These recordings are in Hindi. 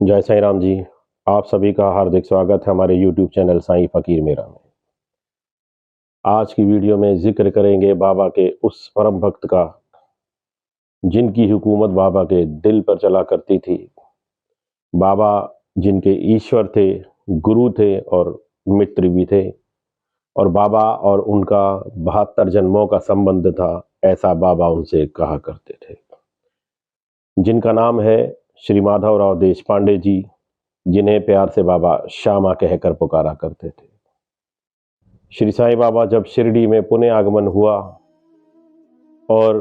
जय साईं राम जी। आप सभी का हार्दिक स्वागत है हमारे YouTube चैनल साईं फ़कीर मेरा में। आज की वीडियो में ज़िक्र करेंगे बाबा के उस परम भक्त का, जिनकी हुकूमत बाबा के दिल पर चला करती थी। बाबा जिनके ईश्वर थे, गुरु थे और मित्र भी थे, और बाबा और उनका 72 जन्मों का संबंध था, ऐसा बाबा उनसे कहा करते थे। जिनका नाम है श्री माधवराव देशपांडे जी, जिन्हें प्यार से बाबा श्यामा कहकर पुकारा करते थे। श्री साईं बाबा जब शिरडी में पुनः आगमन हुआ और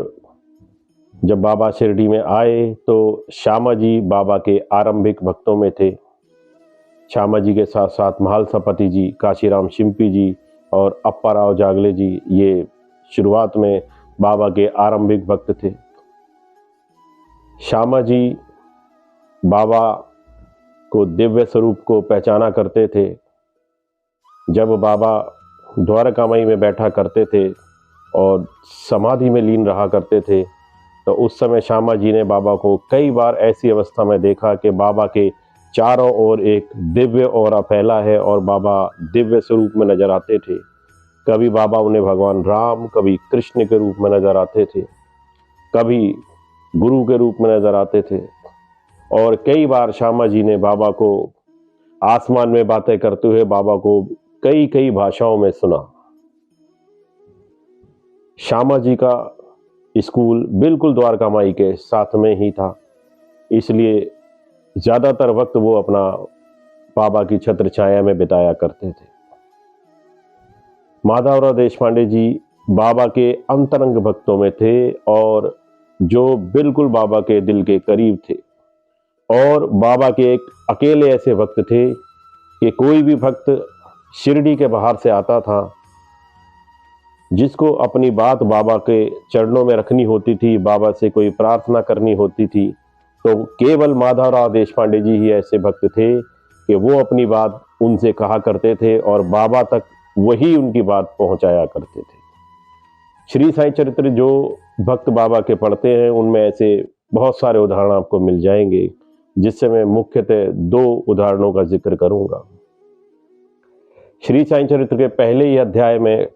जब बाबा शिरडी में आए तो श्यामा जी बाबा के आरंभिक भक्तों में थे। श्यामा जी के साथ साथ महालसापति जी, काशीराम शिंपी जी और अप्पाराव जागले जी, ये शुरुआत में बाबा के आरंभिक भक्त थे। श्यामा जी बाबा को दिव्य स्वरूप को पहचाना करते थे। जब बाबा द्वारकामाई में बैठा करते थे और समाधि में लीन रहा करते थे, तो उस समय श्यामा जी ने बाबा को कई बार ऐसी अवस्था में देखा कि बाबा के चारों ओर एक दिव्य ऑरा फैला है और बाबा दिव्य स्वरूप में नजर आते थे। कभी बाबा उन्हें भगवान राम, कभी कृष्ण के रूप में नजर आते थे, कभी गुरु के रूप में नजर आते थे, और कई बार श्यामा जी ने बाबा को आसमान में बातें करते हुए बाबा को कई कई भाषाओं में सुना। श्यामा जी का स्कूल बिल्कुल द्वारकामाई के साथ में ही था, इसलिए ज़्यादातर वक्त वो अपना बाबा की छत्र छाया में बिताया करते थे। माधवराव देशपांडे जी बाबा के अंतरंग भक्तों में थे और जो बिल्कुल बाबा के दिल के करीब थे, और बाबा के एक अकेले ऐसे भक्त थे कि कोई भी भक्त शिरडी के बाहर से आता था, जिसको अपनी बात बाबा के चरणों में रखनी होती थी, बाबा से कोई प्रार्थना करनी होती थी, तो केवल माधवराव देशपांडे जी ही ऐसे भक्त थे कि वो अपनी बात उनसे कहा करते थे और बाबा तक वही उनकी बात पहुंचाया करते थे। श्री साईं चरित्र जो भक्त बाबा के पढ़ते हैं, उनमें ऐसे बहुत सारे उदाहरण आपको मिल जाएंगे, जिससे मैं मुख्यतः 2 उदाहरणों का जिक्र करूंगा। श्री साईं चरित्र के पहले ही अध्याय में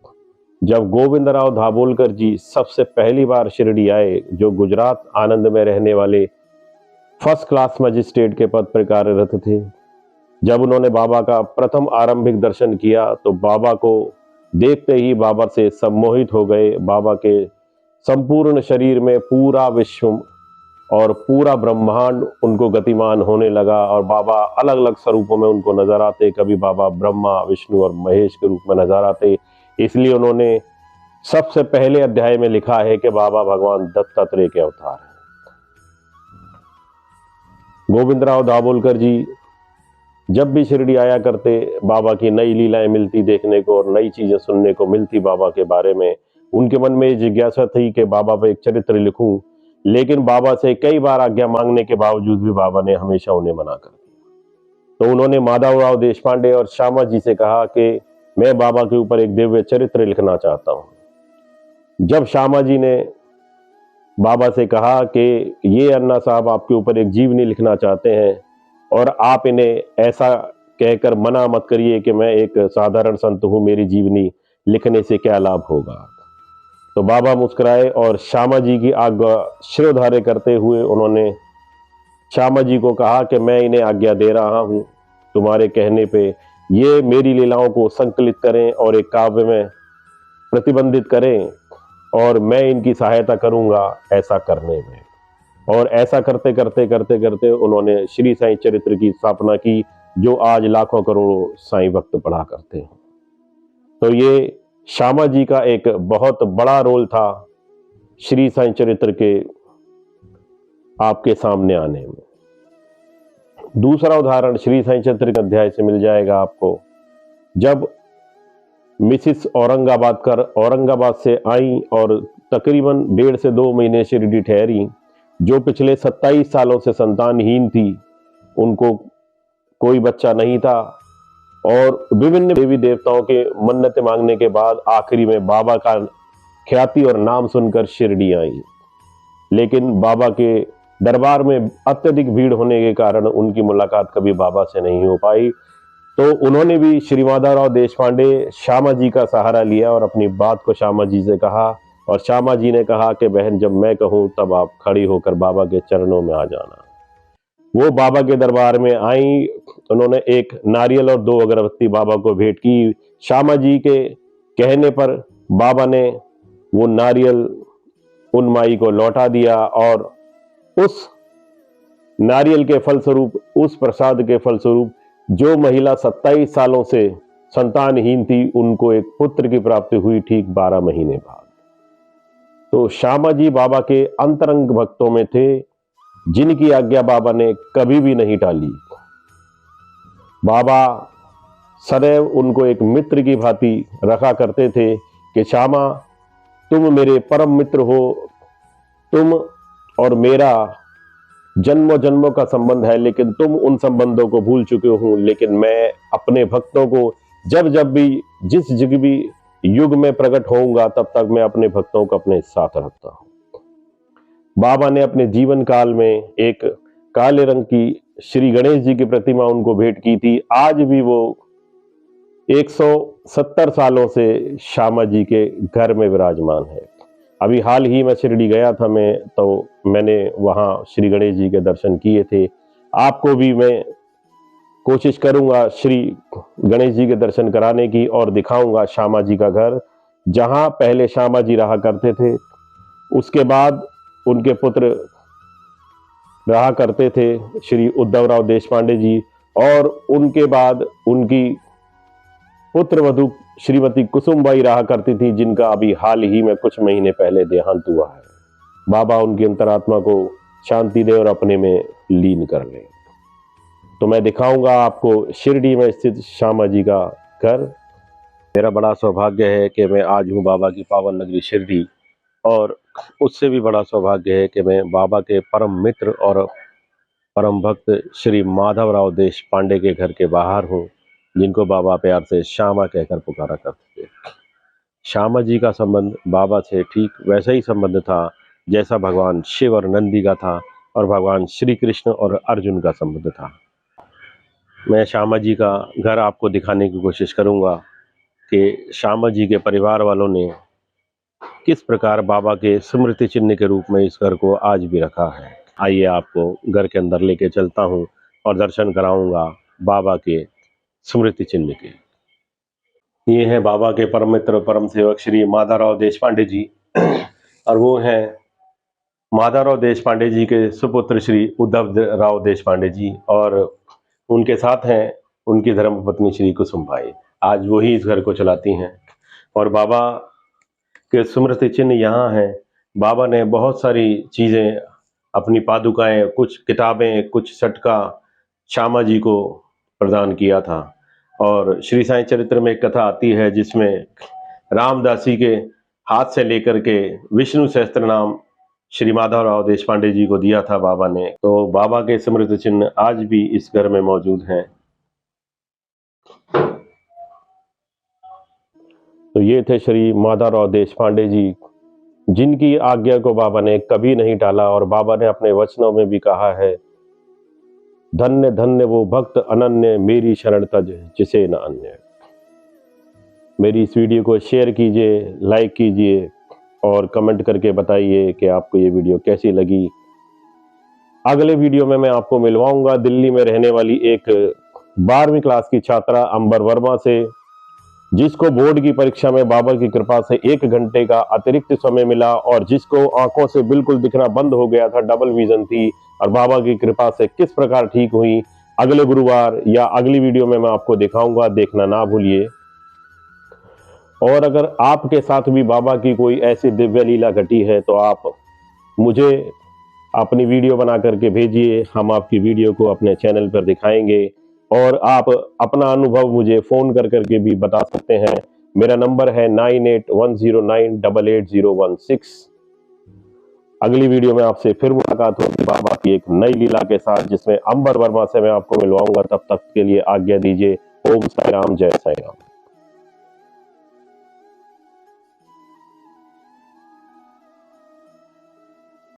जब गोविंदराव दाभोलकर जी सबसे पहली बार शिरडी आए, जो गुजरात आनंद में रहने वाले फर्स्ट क्लास मजिस्ट्रेट के पद पर कार्यरत थे, जब उन्होंने बाबा का प्रथम आरंभिक दर्शन किया तो बाबा को देखते ही बाबा से सम्मोहित हो गए। बाबा के संपूर्ण शरीर में पूरा विश्व और पूरा ब्रह्मांड उनको गतिमान होने लगा और बाबा अलग अलग स्वरूपों में उनको नजर आते। कभी बाबा ब्रह्मा, विष्णु और महेश के रूप में नजर आते। इसलिए उन्होंने सबसे पहले अध्याय में लिखा है कि बाबा भगवान दत्तात्रेय के अवतार हैं। गोविंदराव दाभोलकर जी जब भी शिरडी आया करते, बाबा की नई लीलाएं मिलती देखने को और नई चीजें सुनने को मिलती बाबा के बारे में। उनके मन में जिज्ञासा थी कि बाबा पे एक चरित्र लिखूं, लेकिन बाबा से कई बार आज्ञा मांगने के बावजूद भी बाबा ने हमेशा उन्हें मना कर दिया। तो उन्होंने माधवराव देशपांडे और श्यामा जी से कहा कि मैं बाबा के ऊपर एक दिव्य चरित्र लिखना चाहता हूं। जब श्यामा जी ने बाबा से कहा कि ये अन्ना साहब आपके ऊपर एक जीवनी लिखना चाहते हैं और आप इन्हें ऐसा कहकर मना मत करिए कि मैं एक साधारण संत हूं, मेरी जीवनी लिखने से क्या लाभ होगा। तो बाबा मुस्कुराए और श्यामा जी की आज्ञा शिरोधार्य करते हुए उन्होंने श्यामा जी को कहा कि मैं इन्हें आज्ञा दे रहा हूं, तुम्हारे कहने पे ये मेरी लीलाओं को संकलित करें और एक काव्य में प्रतिबंधित करें, और मैं इनकी सहायता करूंगा ऐसा करने में। और ऐसा करते करते करते करते उन्होंने श्री साईं चरित्र की स्थापना की, जो आज लाखों करोड़ों साईं भक्त पढ़ा करते हैं। तो ये श्यामा जी का एक बहुत बड़ा रोल था श्री साईं चरित्र के आपके सामने आने में। दूसरा उदाहरण श्री साईं चरित्र के अध्याय से मिल जाएगा आपको। जब मिसिस औरंगाबाद से आई और तकरीबन 1.5 से 2 महीने शिरडी ठहरी, जो पिछले 27 सालों से संतानहीन थी, उनको कोई बच्चा नहीं था, और विभिन्न देवी देवताओं के मन्नतें मांगने के बाद आखिरी में बाबा का ख्याति और नाम सुनकर शिरडी आई। लेकिन बाबा के दरबार में अत्यधिक भीड़ होने के कारण उनकी मुलाकात कभी बाबा से नहीं हो पाई। तो उन्होंने भी श्री माधवराव देशपांडे श्यामा जी का सहारा लिया और अपनी बात को श्यामा जी से कहा, और श्यामा जी ने कहा कि बहन जब मैं कहूं तब आप खड़ी होकर बाबा के चरणों में आ जाना। वो बाबा के दरबार में आई, उन्होंने एक नारियल और 2 अगरबत्ती बाबा को भेंट की। श्यामा जी के कहने पर बाबा ने वो नारियल उन माई को लौटा दिया, और उस नारियल के फलस्वरूप, उस प्रसाद के फलस्वरूप जो महिला 27 सालों से संतानहीन थी, उनको एक पुत्र की प्राप्ति हुई ठीक 12 महीने बाद। तो श्यामा जी बाबा के अंतरंग भक्तों में थे, जिनकी आज्ञा बाबा ने कभी भी नहीं टाली। बाबा सदैव उनको एक मित्र की भांति रखा करते थे कि श्यामा तुम मेरे परम मित्र हो, तुम और मेरा जन्मों जन्मों का संबंध है, लेकिन तुम उन संबंधों को भूल चुके हो। लेकिन मैं अपने भक्तों को जब जब भी, जिस जगह भी युग में प्रकट होऊंगा, तब तक मैं अपने भक्तों को अपने साथ रखता हूं। बाबा ने अपने जीवन काल में एक काले रंग की श्री गणेश जी की प्रतिमा उनको भेंट की थी। आज भी वो 170 सालों से श्यामा जी के घर में विराजमान है। अभी हाल ही में शिरडी गया था मैं, तो मैंने वहां श्री गणेश जी के दर्शन किए थे। आपको भी मैं कोशिश करूंगा श्री गणेश जी के दर्शन कराने की, और दिखाऊंगा श्यामा जी का घर, जहां पहले श्यामा जी रहा करते थे। उसके बाद उनके पुत्र रहा करते थे श्री उद्धवराव देशपांडे जी, और उनके बाद उनकी पुत्र वधू श्रीमती कुसुमबाई रहा करती थी, जिनका अभी हाल ही में कुछ महीने पहले देहांत हुआ है। बाबा उनकी अंतरात्मा को शांति दे और अपने में लीन कर ले। तो मैं दिखाऊंगा आपको शिरडी में स्थित श्यामा जी का घर। मेरा बड़ा सौभाग्य है कि मैं आज हूँ बाबा की पावन नगरी शिरडी, और उससे भी बड़ा सौभाग्य है कि मैं बाबा के परम मित्र और परम भक्त श्री माधवराव देशपांडे के घर के बाहर हूँ, जिनको बाबा प्यार से श्यामा कहकर पुकारा करते थे। श्यामा जी का संबंध बाबा से ठीक वैसा ही संबंध था जैसा भगवान शिव और नंदी का था, और भगवान श्री कृष्ण और अर्जुन का संबंध था। मैं श्यामा जी का घर आपको दिखाने की कोशिश करूंगा कि श्यामा जी के परिवार वालों ने किस प्रकार बाबा के स्मृति चिन्ह के रूप में इस घर को आज भी रखा है। आइए आपको घर के अंदर लेके चलता हूं और दर्शन कराऊंगा बाबा के स्मृति चिन्ह के। ये हैं बाबा के परम मित्र परम सेवक श्री माधवराव देशपांडे जी, और वो हैं माधवराव देशपांडे जी के सुपुत्र श्री उद्धवराव देशपांडे जी, और उनके साथ हैं उनकी धर्मपत्नी श्री कुसुमबाई। आज वो ही इस घर को चलाती हैं, और बाबा के स्मृति चिन्ह यहाँ हैं। बाबा ने बहुत सारी चीज़ें, अपनी पादुकाएं, कुछ किताबें, कुछ सटका श्यामा जी को प्रदान किया था। और श्री साईं चरित्र में एक कथा आती है जिसमें रामदासी के हाथ से लेकर के विष्णु सहस्त्र नाम श्री माधवराव देशपांडे जी को दिया था बाबा ने। तो बाबा के स्मृति चिन्ह आज भी इस घर में मौजूद हैं। तो ये थे श्री माधवराव देशपांडे जी, जिनकी आज्ञा को बाबा ने कभी नहीं टाला, और बाबा ने अपने वचनों में भी कहा है, धन्य धन्य वो भक्त अनन्य, मेरी शरण तज जिसे न अन्य। मेरी इस वीडियो को शेयर कीजिए, लाइक कीजिए, और कमेंट करके बताइए कि आपको ये वीडियो कैसी लगी। अगले वीडियो में मैं आपको मिलवाऊंगा दिल्ली में रहने वाली एक 12वीं क्लास की छात्रा अंबर वर्मा से, जिसको बोर्ड की परीक्षा में बाबा की कृपा से 1 घंटे का अतिरिक्त समय मिला, और जिसको आंखों से बिल्कुल दिखना बंद हो गया था, डबल विजन थी, और बाबा की कृपा से किस प्रकार ठीक हुई, अगले गुरुवार या अगली वीडियो में मैं आपको दिखाऊंगा, देखना ना भूलिए। और अगर आपके साथ भी बाबा की कोई ऐसी दिव्य लीला घटी है तो आप मुझे अपनी वीडियो बना करके भेजिए, हम आपकी वीडियो को अपने चैनल पर दिखाएंगे, और आप अपना अनुभव मुझे फोन कर करके भी बता सकते हैं। मेरा नंबर है 9810988016। अगली वीडियो में आपसे फिर मुलाकात होगी बाबा की एक नई लीला के साथ, जिसमें अंबर वर्मा से मैं आपको मिलवाऊंगा। तब तक के लिए आज्ञा दीजिए। ओम साई राम, जय साई राम।